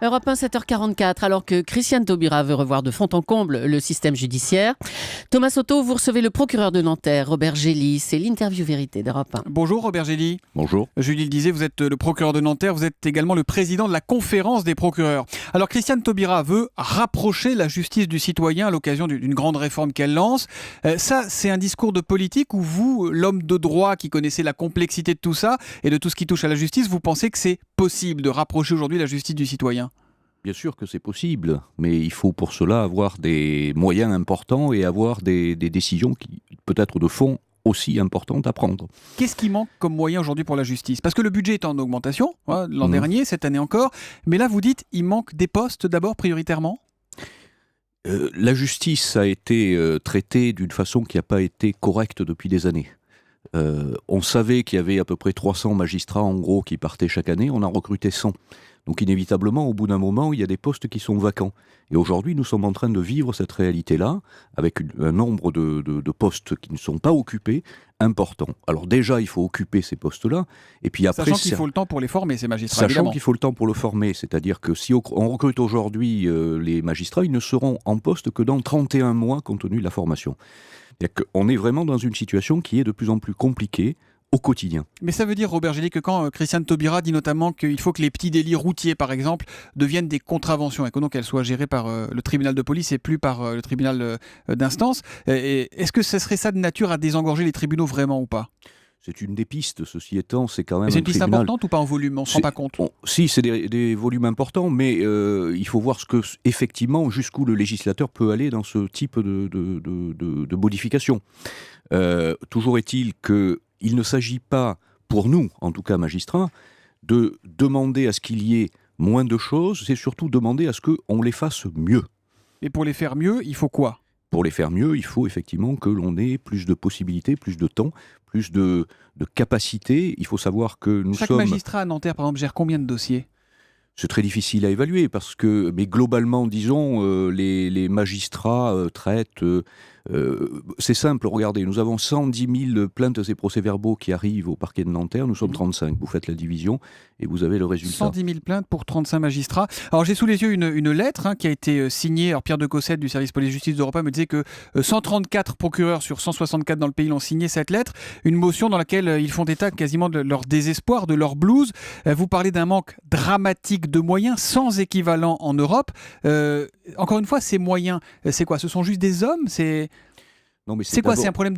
Europe 1, 7h44, alors que Christiane Taubira veut revoir de fond en comble le système judiciaire. Thomas Soto, vous recevez le procureur de Nanterre, Robert Gély. C'est l'interview vérité d'Europe 1. Bonjour Robert Gély. Bonjour. Julie le disait, vous êtes le procureur de Nanterre, vous êtes également le président de la conférence des procureurs. Alors Christiane Taubira veut rapprocher la justice du citoyen à l'occasion d'une grande réforme qu'elle lance. Ça, c'est un discours de politique où vous, l'homme de droit qui connaissez la complexité de tout ça et de tout ce qui touche à la justice, vous pensez que c'est possible de rapprocher aujourd'hui la justice du citoyen ? Bien sûr que c'est possible, mais il faut pour cela avoir des moyens importants et avoir des décisions qui, peut-être de fond, aussi importantes à prendre. Qu'est-ce qui manque comme moyen aujourd'hui pour la justice ? Parce que le budget est en augmentation, l'an dernier, cette année encore, mais là vous dites il manque des postes d'abord prioritairement ? La justice a été traitée d'une façon qui n'a pas été correcte depuis des années. On savait qu'il y avait à peu près 300 magistrats en gros qui partaient chaque année, on a recruté 100. Donc inévitablement, au bout d'un moment, il y a des postes qui sont vacants. Et aujourd'hui, nous sommes en train de vivre cette réalité-là, avec un nombre de postes qui ne sont pas occupés, important. Alors déjà, il faut occuper ces postes-là, et puis après... Sachant qu'il faut le temps pour les former, ces magistrats, Sachant évidemment. qu'il faut le temps pour le former, c'est-à-dire que si on recrute aujourd'hui les magistrats, ils ne seront en poste que dans 31 mois, compte tenu de la formation. C'est-à-dire qu'on est vraiment dans une situation qui est de plus en plus compliquée, au quotidien. Mais ça veut dire, Robert Gély, que quand Christiane Taubira dit notamment qu'il faut que les petits délits routiers, par exemple, deviennent des contraventions et que donc elles soient gérées par le tribunal de police et plus par le tribunal d'instance, est-ce que ce serait ça de nature à désengorger les tribunaux vraiment ou pas ? C'est une des pistes, ceci étant, c'est quand même mais c'est un une piste tribunal... importante ou pas en volume ? On ne se rend pas compte. Si, c'est des volumes importants, mais il faut voir effectivement jusqu'où le législateur peut aller dans ce type de modification. Toujours est-il qu'il ne s'agit pas, pour nous, en tout cas magistrats, de demander à ce qu'il y ait moins de choses, c'est surtout demander à ce qu'on les fasse mieux. Et pour les faire mieux, il faut quoi ? Pour les faire mieux, il faut effectivement que l'on ait plus de possibilités, plus de temps, plus de capacités. Il faut savoir que Chaque magistrat à Nanterre, par exemple, gère combien de dossiers ? C'est très difficile à évaluer mais globalement, disons, les magistrats traitent... c'est simple, regardez, nous avons 110 000 plaintes et procès-verbaux qui arrivent au parquet de Nanterre, nous sommes 35, vous faites la division et vous avez le résultat. 110 000 plaintes pour 35 magistrats. Alors j'ai sous les yeux une lettre qui a été signée, alors Pierre de Cossette du service police-justice d'Europe 1 me disait que 134 procureurs sur 164 dans le pays l'ont signé cette lettre, une motion dans laquelle ils font état quasiment de leur désespoir, de leur blues. Vous parlez d'un manque dramatique de moyens sans équivalent en Europe. Encore une fois, ces moyens, c'est quoi ? Ce sont juste des hommes ? Non, mais c'est quoi ? C'est un problème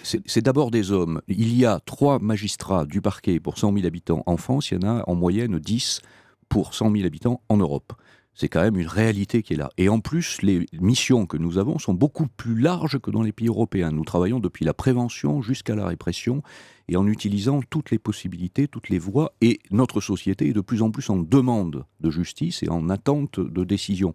C'est d'abord des hommes. Il y a 3 magistrats du parquet pour 100 000 habitants en France, il y en a en moyenne 10 pour 100 000 habitants en Europe. C'est quand même une réalité qui est là. Et en plus, les missions que nous avons sont beaucoup plus larges que dans les pays européens. Nous travaillons depuis la prévention jusqu'à la répression et en utilisant toutes les possibilités, toutes les voies. Et notre société est de plus en plus en demande de justice et en attente de décision.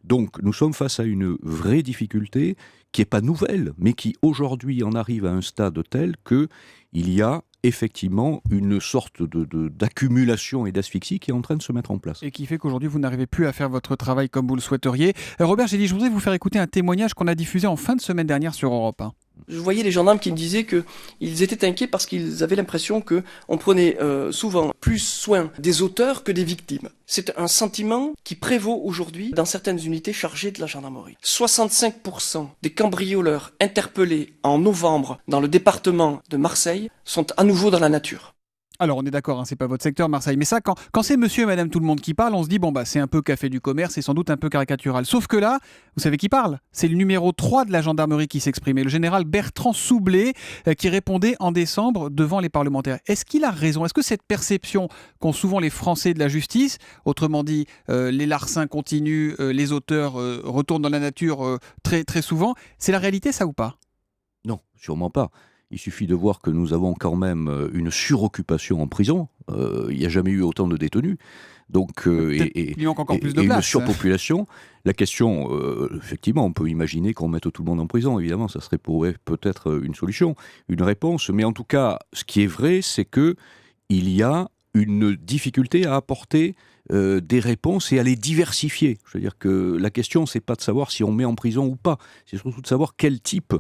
Donc nous sommes face à une vraie difficulté qui n'est pas nouvelle, mais qui aujourd'hui en arrive à un stade tel qu'il y a effectivement une sorte d'accumulation et d'asphyxie qui est en train de se mettre en place. Et qui fait qu'aujourd'hui, vous n'arrivez plus à faire votre travail comme vous le souhaiteriez. Robert Gély, je voudrais vous faire écouter un témoignage qu'on a diffusé en fin de semaine dernière sur Europe 1. Je voyais les gendarmes qui me disaient qu'ils étaient inquiets parce qu'ils avaient l'impression qu'on prenait souvent plus soin des auteurs que des victimes. C'est un sentiment qui prévaut aujourd'hui dans certaines unités chargées de la gendarmerie. 65% des cambrioleurs interpellés en novembre dans le département de Marseille sont à nouveau dans la nature. Alors on est d'accord, c'est pas votre secteur Marseille, mais ça quand c'est monsieur et madame tout le monde qui parle, on se dit c'est un peu café du commerce et sans doute un peu caricatural. Sauf que là, vous savez qui parle ? C'est le numéro 3 de la gendarmerie qui s'exprimait, le général Bertrand Soublé, qui répondait en décembre devant les parlementaires. Est-ce qu'il a raison ? Est-ce que cette perception qu'ont souvent les Français de la justice, autrement dit les larcins continuent, les auteurs retournent dans la nature très, très souvent, c'est la réalité ça ou pas ? Non, sûrement pas. Il suffit de voir que nous avons quand même une suroccupation en prison. Il n'y a jamais eu autant de détenus. Donc, il manque encore plus de place. Une surpopulation. La question, effectivement, on peut imaginer qu'on mette tout le monde en prison. Évidemment, ça serait peut-être une solution, une réponse. Mais en tout cas, ce qui est vrai, c'est qu'il y a une difficulté à apporter des réponses et à les diversifier. Je veux dire que la question, c'est pas de savoir si on met en prison ou pas. C'est surtout de savoir quel type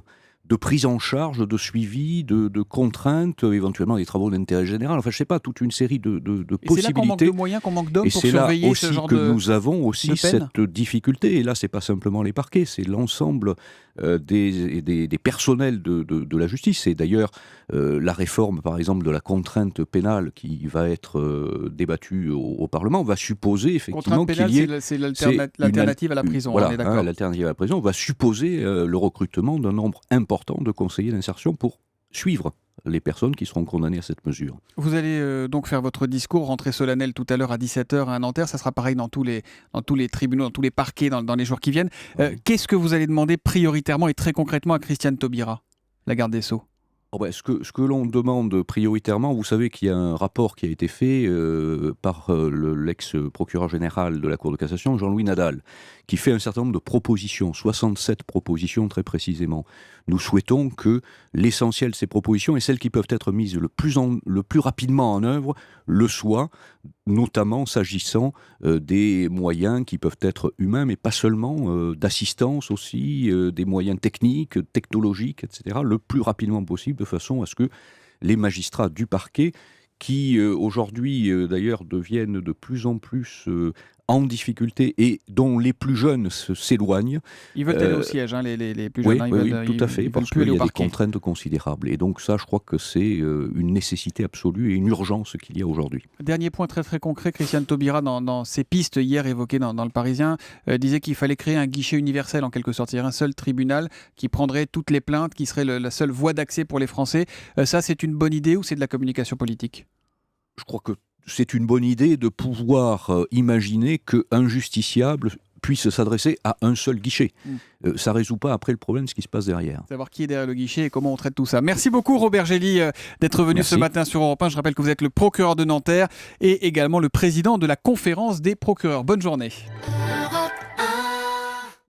de prise en charge, de suivi, de contraintes, éventuellement des travaux d'intérêt général. Enfin, je ne sais pas, toute une série de Et c'est là qu'on manque possibilités. de moyens, qu'on manque d'hommes Et pour c'est là surveiller aussi ce genre que de... nous avons de aussi peine. cette difficulté. Et là, c'est pas simplement les parquets, c'est l'ensemble des personnels de la justice. Et d'ailleurs, la réforme, par exemple, de la contrainte pénale qui va être débattue au Parlement va supposer effectivement Contrainte qu'il pénale, y ait... c'est l'alternative à la prison, Voilà, on est d'accord. l'alternative à la prison va supposer le recrutement d'un nombre important de conseillers d'insertion pour suivre les personnes qui seront condamnées à cette mesure. Vous allez donc faire votre discours, rentrée solennelle tout à l'heure à 17h à Nanterre. Ça sera pareil dans tous les tribunaux, dans tous les parquets dans les jours qui viennent. Qu'est-ce que vous allez demander prioritairement et très concrètement à Christiane Taubira, la garde des Sceaux? Ce que l'on demande prioritairement, vous savez qu'il y a un rapport qui a été fait par l'ex-procureur général de la Cour de cassation, Jean-Louis Nadal, qui fait un certain nombre de propositions, 67 propositions très précisément. Nous souhaitons que l'essentiel de ces propositions et celles qui peuvent être mises le plus rapidement en œuvre le soient, notamment s'agissant des moyens qui peuvent être humains, mais pas seulement, d'assistance aussi, des moyens techniques, technologiques, etc., le plus rapidement possible, de façon à ce que les magistrats du parquet, qui aujourd'hui d'ailleurs deviennent de plus en plus en difficulté et dont les plus jeunes s'éloignent. Ils veulent aller au siège, hein, les plus Oui, jeunes. oui, tout à fait, parce qu'il y a des contraintes considérables. Et donc ça, je crois que c'est une nécessité absolue et une urgence qu'il y a aujourd'hui. Dernier point très très concret, Christiane Taubira, dans ses pistes hier évoquées dans le Parisien, disait qu'il fallait créer un guichet universel en quelque sorte, c'est-à-dire un seul tribunal qui prendrait toutes les plaintes, qui serait la seule voie d'accès pour les Français. Ça, c'est une bonne idée ou c'est de la communication politique? Je crois que c'est une bonne idée de pouvoir imaginer qu'un justiciable puisse s'adresser à un seul guichet. Ça ne résout pas après le problème de ce qui se passe derrière. Savoir qui est derrière le guichet et comment on traite tout ça. Merci beaucoup Robert Gély d'être venu ce matin sur Europe 1. Je rappelle que vous êtes le procureur de Nanterre et également le président de la conférence des procureurs. Bonne journée.